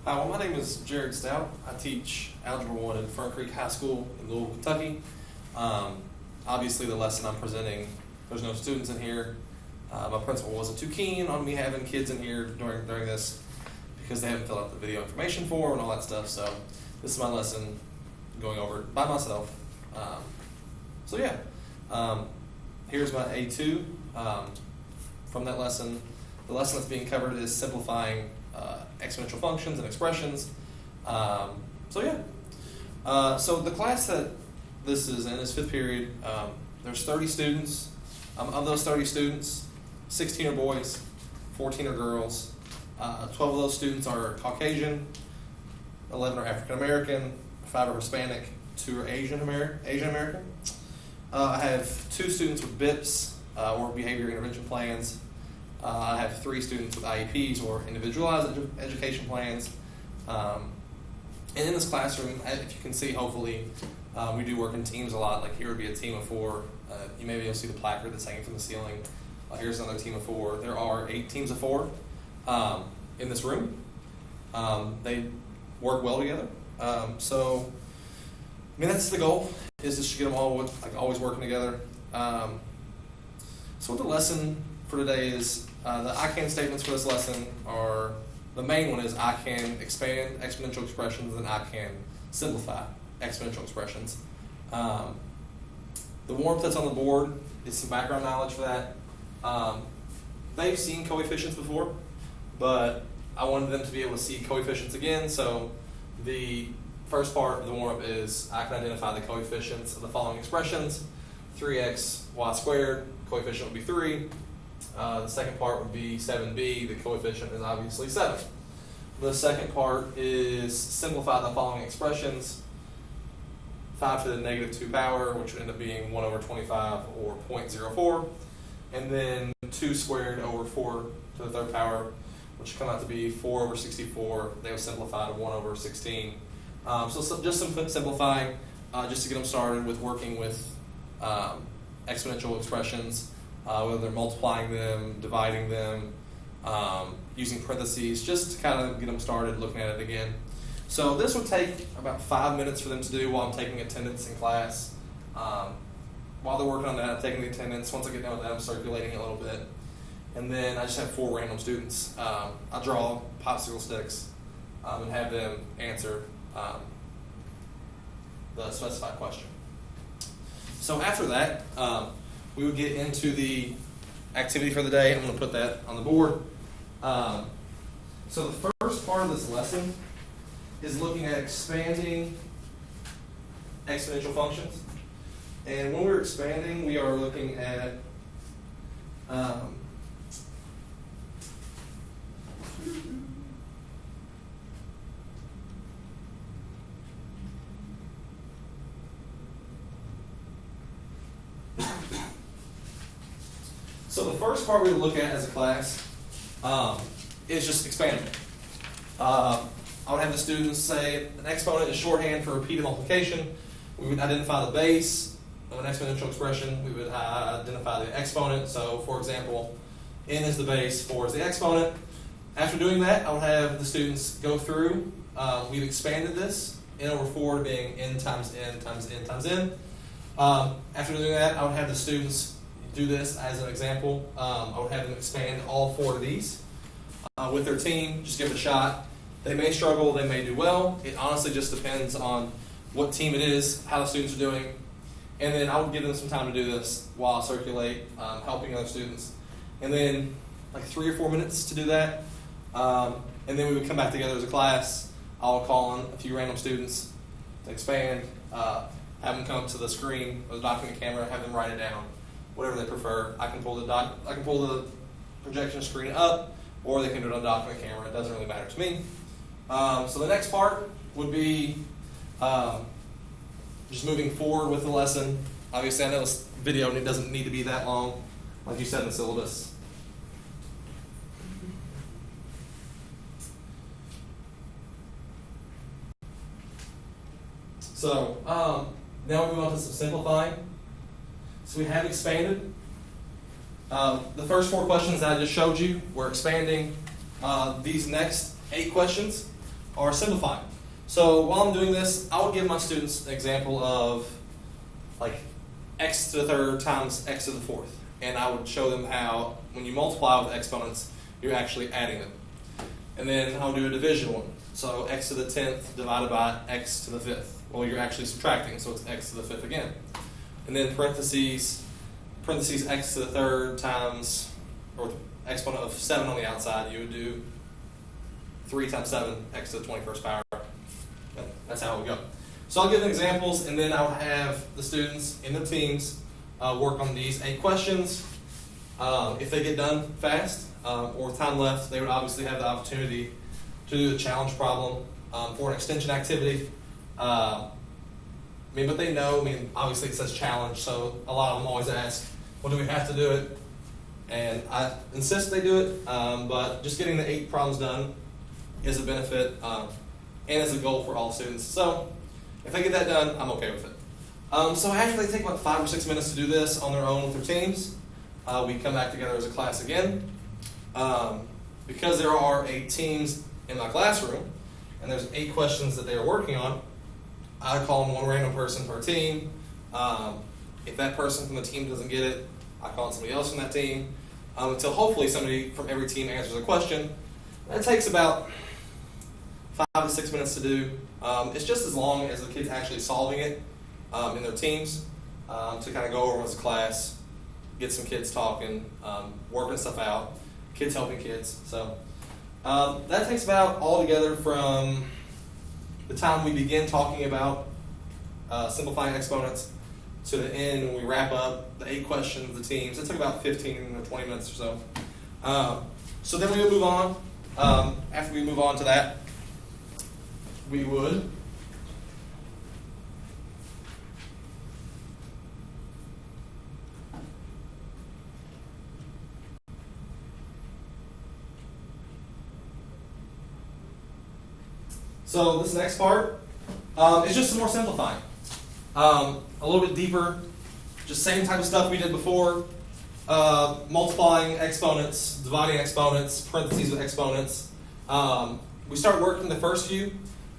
Hi, well, my name is Jared Stout. I teach Algebra 1 at Fern Creek High School in Louisville, Kentucky. Obviously, the lesson I'm presenting, there's no students in here. My principal wasn't too keen on me having kids in here during this because they haven't filled out the video information form and all that stuff. So this is my lesson going over it by myself. Here's my A2 from that lesson. The lesson that's being covered is simplifying exponential functions and expressions. So the class that this is in is fifth period. There's 30 students. Of those 30 students, 16 are boys, 14 are girls. 12 of those students are Caucasian, 11 are African American, 5 are Hispanic, 2 are Asian American. I have 2 students with BIPs, or behavior intervention plans. I have 3 students with IEPs, or individualized education plans. And in this classroom, if you can see, hopefully, we do work in teams a lot. Like here would be a team of 4. You may be able to see the placard that's hanging from the ceiling. Here's another team of 4. There are 8 teams of 4 in this room. They work well together. That's the goal, is just to get them all always working together. So what the lesson for today is, the I can statements for this lesson are, the main one is I can expand exponential expressions and I can simplify exponential expressions. The warmth that's on the board is some background knowledge for that. They've seen coefficients before, but I wanted them to be able to see coefficients again, so the first part of the warm-up is I can identify the coefficients of the following expressions. 3x y squared, coefficient would be 3. The second part would be 7b, the coefficient is obviously 7. The second part is simplify the following expressions. 5 to the negative 2 power, which would end up being 1 over 25 or 0.04. And then 2 squared over 4 to the third power, which would come out to be 4 over 64. They would simplify to 1 over 16. So just some simplifying, just to get them started with working with exponential expressions, whether they're multiplying them, dividing them, using parentheses, just to kind of get them started looking at it again. So this would take about 5 minutes for them to do while I'm taking attendance in class. While they're working on that, I'm taking the attendance. Once I get done with that, I'm circulating it a little bit. And then I just have 4 random students. I draw popsicle sticks and have them answer the specified question. So after that, we would get into the activity for the day. I'm going to put that on the board. So the first part of this lesson is looking at expanding exponential functions. And when we're expanding, we are looking at so the first part we would look at as a class is just expanding. I would have the students say an exponent is shorthand for repeated multiplication. We would identify the base of an exponential expression. We would identify the exponent. So, for example, n is the base, 4 is the exponent. After doing that, I would have the students go through. We've expanded this, n over 4 being n times n times n times n. After doing that, I would have the students do this as an example. I would have them expand all 4 of these with their team. Just give it a shot. They may struggle, they may do well. It honestly just depends on what team it is, how the students are doing. And then I would give them some time to do this while I circulate, helping other students. And then like 3 or 4 minutes to do that. And then we would come back together as a class. I would call on a few random students to expand, have them come to the screen or the document camera, have them write it down, whatever they prefer. I can pull the projection screen up, or they can do it on the document camera. It doesn't really matter to me. So the next part would be just moving forward with the lesson. Obviously, I know this video and it doesn't need to be that long, like you said in the syllabus. So now we move on to some simplifying. So we have expanded. The first 4 questions that I just showed you were expanding. These next 8 questions are simplifying. So while I'm doing this, I would give my students an example of like x to the third times x to the fourth. And I would show them how when you multiply with exponents, you're actually adding them. And then I'll do a division one. So x to the 10th divided by x to the 5th. Well, you're actually subtracting, so it's x to the 5th again. And then parentheses x to the third times, or exponent of 7 on the outside, you would do 3 times 7, x to the 21st power. That's how it would go. So I'll give them examples, and then I'll have the students in the teams work on these 8 questions. If they get done fast or with time left, they would obviously have the opportunity to do the challenge problem for an extension activity. But they know, obviously it says challenge, so a lot of them always ask, well, do we have to do it? And I insist they do it, but just getting the 8 problems done is a benefit and is a goal for all students. So if they get that done, I'm okay with it. So after they take about 5 or 6 minutes to do this on their own with their teams, we come back together as a class again. Because there are 8 teams in my classroom, and there's 8 questions that they are working on, I call in one random person per team. If that person from the team doesn't get it, I call in somebody else from that team until hopefully somebody from every team answers a question. That takes about 5 to 6 minutes to do. It's just as long as the kids actually solving it in their teams to kind of go over as a class, get some kids talking, working stuff out, kids helping kids. So that takes about altogether from the time we begin talking about simplifying exponents to the end when we wrap up the 8 questions, the teams. It took about 15 or 20 minutes or so. So then we would move on. After we move on to that, we would so this next part is just some more simplifying. A little bit deeper, just same type of stuff we did before. Multiplying exponents, dividing exponents, parentheses with exponents. We start working the first few,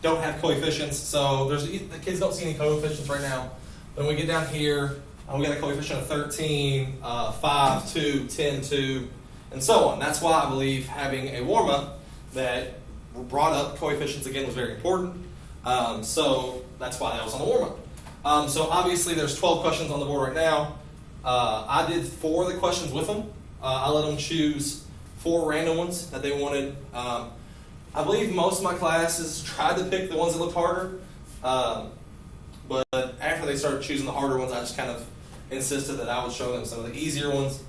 don't have coefficients, so the kids don't see any coefficients right now. When we get down here, we got a coefficient of 13, 5, 2, 10, 2, and so on. That's why I believe having a warm-up that brought up coefficients again was very important. So that's why that was on the warm-up. So obviously there's 12 questions on the board right now. I did 4 of the questions with them. I let them choose 4 random ones that they wanted. I believe most of my classes tried to pick the ones that looked harder. But after they started choosing the harder ones, I just kind of insisted that I would show them some of the easier ones,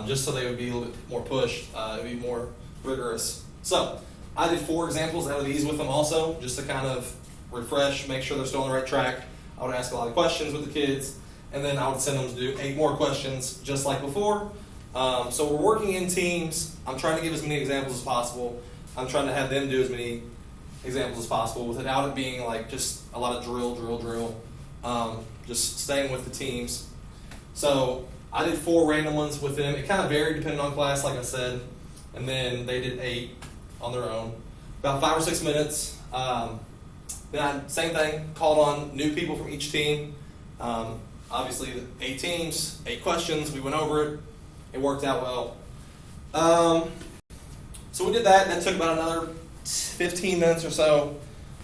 just so they would be a little bit more pushed, it would be more rigorous. So I did 4 examples out of these with them also, just to kind of refresh, make sure they're still on the right track. I would ask a lot of questions with the kids, and then I would send them to do 8 more questions, just like before. So we're working in teams. I'm trying to give as many examples as possible. I'm trying to have them do as many examples as possible without it being like just a lot of drill. Just staying with the teams. So I did 4 random ones with them. It kind of varied depending on class, like I said. And then they did 8 on their own. About 5 or 6 minutes. Then same thing, called on new people from each team. Obviously, 8 teams, 8 questions. We went over it. It worked out well. So we did that. That took about another 15 minutes or so.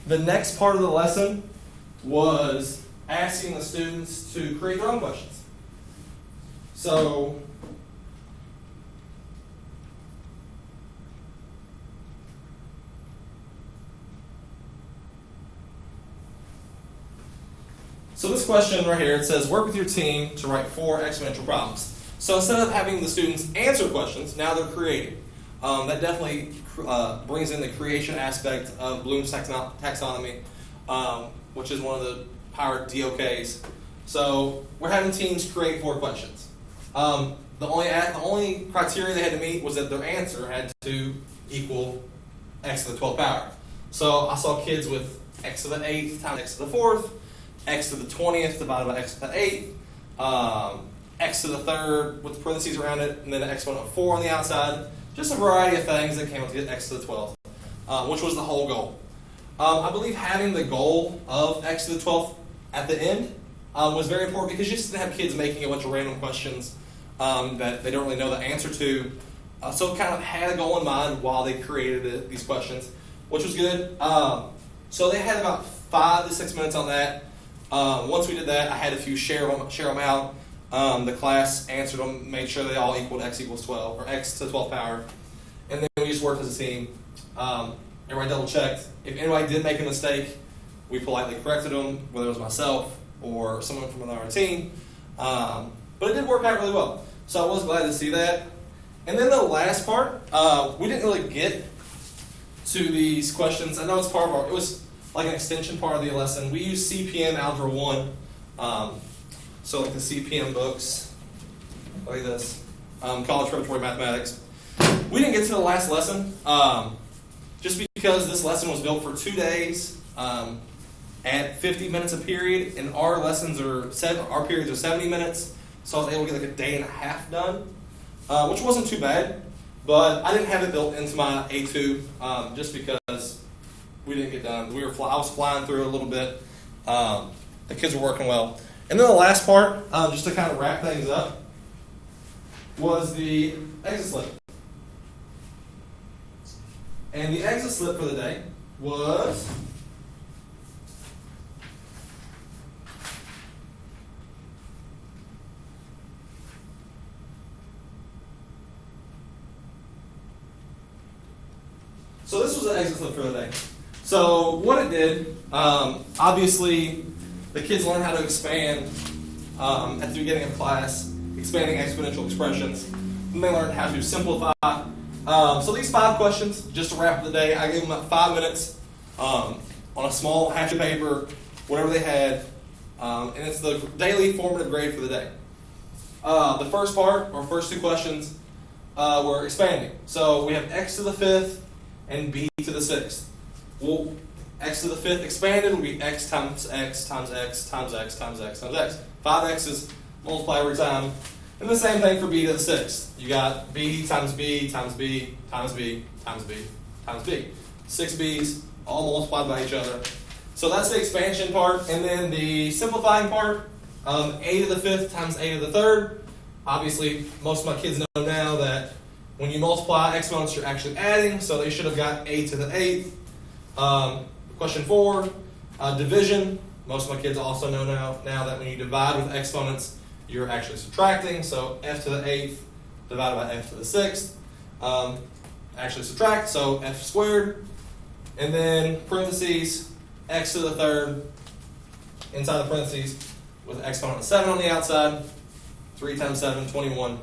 The next part of the lesson was asking the students to create their own questions. So this question right here, it says, work with your team to write 4 exponential problems. So instead of having the students answer questions, now they're creating. That definitely brings in the creation aspect of Bloom's taxonomy, which is one of the power DOKs. So we're having teams create 4 questions. The only criteria they had to meet was that their answer had to equal x to the 12th power. So I saw kids with x to the 8th times x to the 4th, x to the 20th divided by x to the 8th, x to the 3rd with parentheses around it, and then an exponent of 4 on the outside. Just a variety of things that came up to get x to the 12th, which was the whole goal. I believe having the goal of x to the 12th at the end was very important because you just didn't have kids making a bunch of random questions that they don't really know the answer to. So it kind of had a goal in mind while they created these questions, which was good. So they had about 5 to 6 minutes on that. Once we did that, I had a few share them out. The class answered them, made sure they all equaled x equals 12, or x to the 12th power. And then we just worked as a team. Everybody double checked. If anybody did make a mistake, we politely corrected them, whether it was myself or someone from another team. But it did work out really well. So I was glad to see that. And then the last part, we didn't really get to these questions. I know it's part of it was like an extension part of the lesson. We use CPM Algebra 1. So like the CPM books, like this, College Preparatory Mathematics. We didn't get to the last lesson, just because this lesson was built for 2 days at 50 minutes a period, and our periods are 70 minutes, so I was able to get like a day and a half done, which wasn't too bad, but I didn't have it built into my A2 just because we didn't get done. I was flying through a little bit. The kids were working well. And then the last part, just to kind of wrap things up, was the exit slip. And the exit slip for the day was so this was the exit slip for the day. So what it did, obviously the kids learned how to expand at the beginning of class, expanding exponential expressions. Then they learned how to simplify. So these 5 questions, just to wrap up the day, I gave them about 5 minutes on a small hatch of paper, whatever they had, and it's the daily formative grade for the day. The first part, or first 2 questions, were expanding. So we have x to the 5th and b to the 6th. Well, x to the 5th expanded will be x times x times x times x times x times x. 5 x's multiply every time. And the same thing for b to the 6th. You got b times b times b times b times b times b. 6 b's all multiplied by each other. So that's the expansion part. And then the simplifying part, a to the 5th times a to the 3rd. Obviously, most of my kids know now that when you multiply exponents, you're actually adding. So they should have got a to the 8th. Question 4, division. Most of my kids also know now that when you divide with exponents, you're actually subtracting. So f to the 8th divided by f to the 6th. Actually subtract, so f squared. And then parentheses, x to the 3rd inside the parentheses with exponent of 7 on the outside. 3 times 7, 21.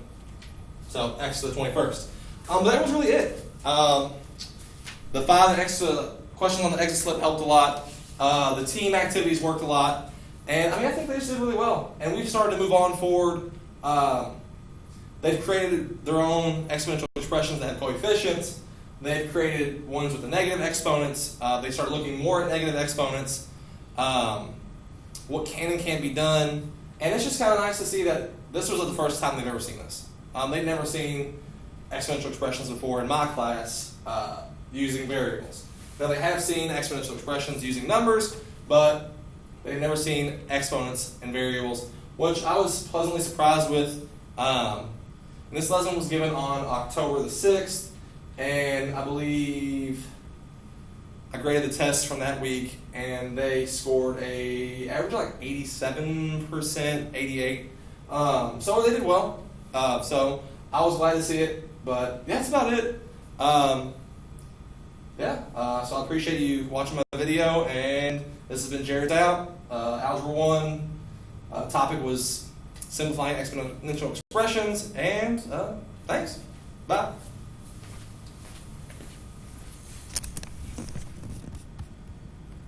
So x to the 21st. But that was really it. The 5 extra questions on the exit slip helped a lot. The team activities worked a lot. And I think they just did really well. And we've started to move on forward. They've created their own exponential expressions that have coefficients. They've created ones with the negative exponents. They start looking more at negative exponents. What can and can't be done. And it's just kind of nice to see that this was the first time they've ever seen this. They've never seen exponential expressions before in my class using variables. Now they have seen exponential expressions using numbers, but they've never seen exponents and variables, which I was pleasantly surprised with. This lesson was given on October the 6th, and I believe I graded the test from that week, and they scored a average of like 87%, 88. So they did well. So I was glad to see it, but that's about it. So I appreciate you watching my video, and this has been Jared Stout. Algebra 1 topic was simplifying exponential expressions, and thanks. Bye.